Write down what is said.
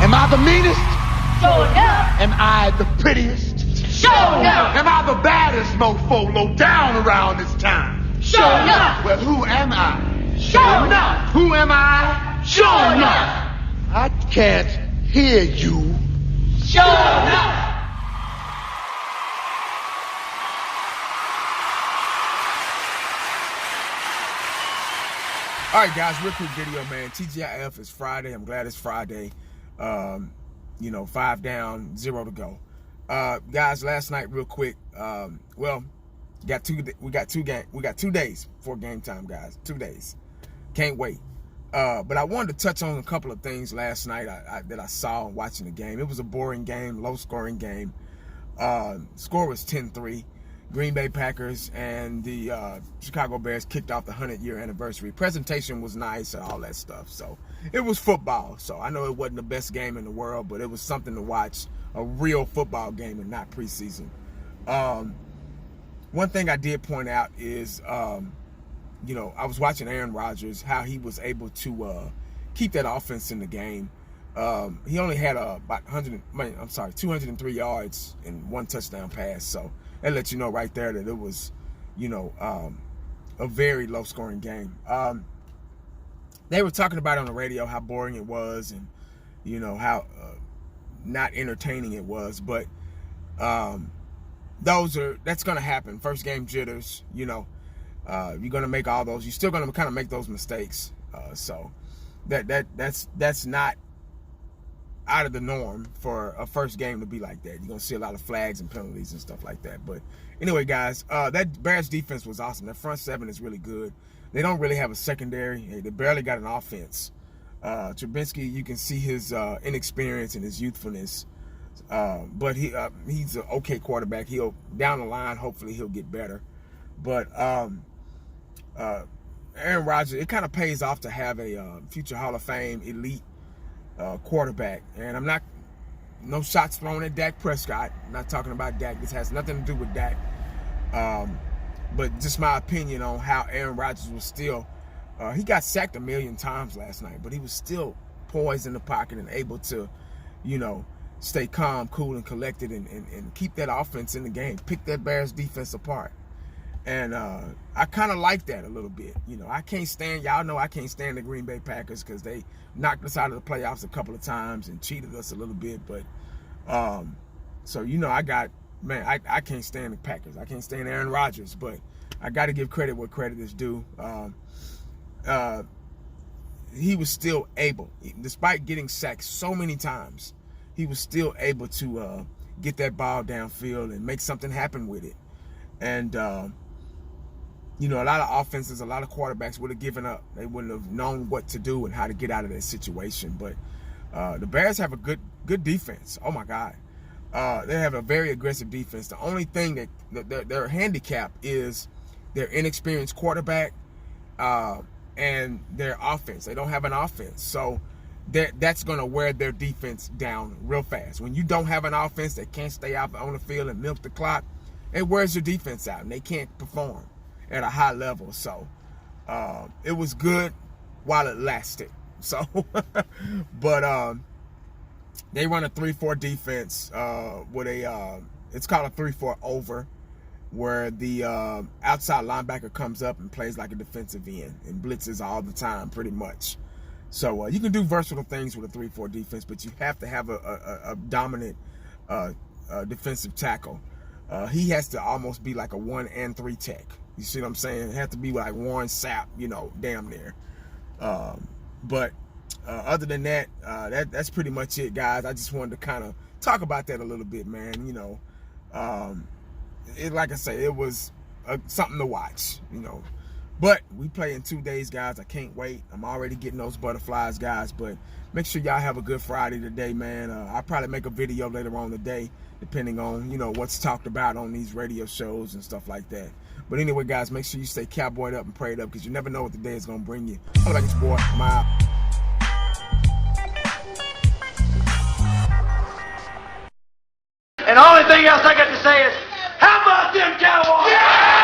Am I the meanest? Sure enough. Am I the prettiest? Sure enough. Am I the baddest mofo low down around this town? Sure enough. Well, who am I? Sure enough. Who am I? Sure enough. I can't hear you. Sure enough. All right, guys, real quick video, man. TGIF is Friday. I'm glad it's Friday. 5 down, 0 to go. Guys, last night, real quick. We got 2 days before game time, guys. 2 days. Can't wait. But I wanted to touch on a couple of things last night that I saw watching the game. It was a boring game, low-scoring game. Score was 10-3. Green Bay Packers and the Chicago Bears kicked off the 100-year anniversary. Presentation was nice and all that stuff. So it was football. So I know it wasn't the best game in the world, but it was something to watch, a real football game and not preseason. One thing I did point out is, I was watching Aaron Rodgers, how he was able to keep that offense in the game. He only had about 203 yards and 1 touchdown pass. So that lets you know right there that it was, a very low-scoring game. They were talking about on the radio how boring it was and, how not entertaining it was. But that's going to happen. First game jitters, you're going to make all those. You're still going to kind of make those mistakes. So that's not out of the norm for a first game to be like that. You're going to see a lot of flags and penalties and stuff like that. But anyway, guys, that Bears defense was awesome. That front seven is really good. They don't really have a secondary. They barely got an offense. Trubinsky, you can see his inexperience and his youthfulness. But he's an okay quarterback. He'll, down the line, hopefully he'll get better. But Aaron Rodgers, it kind of pays off to have a future Hall of Fame elite quarterback. And no shots thrown at Dak Prescott. I'm not talking about Dak. This has nothing to do with Dak. But just my opinion on how Aaron Rodgers was still, he got sacked 1 million times last night, but he was still poised in the pocket and able to, stay calm, cool, and collected and keep that offense in the game, pick that Bears defense apart. And I kind of like that a little bit. I can't stand, y'all know I can't stand the Green Bay Packers because they knocked us out of the playoffs a couple of times and cheated us a little bit. But, so, I can't stand the Packers. I can't stand Aaron Rodgers, but I got to give credit where credit is due. He was still able, despite getting sacked so many times, he was still able to get that ball downfield and make something happen with it. And, a lot of offenses, a lot of quarterbacks would have given up. They wouldn't have known what to do and how to get out of that situation. But the Bears have a good defense. Oh, my God. They have a very aggressive defense. The only thing that their handicap is their inexperienced quarterback and their offense. They don't have an offense. So that's going to wear their defense down real fast. When you don't have an offense that can't stay out on the field and milk the clock, it wears your defense out, and they can't perform at a high level. So it was good while it lasted. So, but they run a 3-4 defense with it's called a 3-4 over, where the outside linebacker comes up and plays like a defensive end and blitzes all the time, pretty much. So you can do versatile things with a 3-4 defense, but you have to have a dominant defensive tackle. He has to almost be like a 1 and 3 tech. You see what I'm saying? It has to be like Warren Sapp, damn near. But other than that, that's pretty much it, guys. I just wanted to kind of talk about that a little bit, man. Like I say, it was something to watch, But we play in 2 days, guys. I can't wait. I'm already getting those butterflies, guys. But make sure y'all have a good Friday today, man. I'll probably make a video later on today, depending on, what's talked about on these radio shows and stuff like that. But anyway, guys, make sure you stay cowboyed up and prayed up, because you never know what the day is going to bring you. I'm like, it's boy, I'm out. And the only thing else I got to say is, how about them Cowboys? Yeah!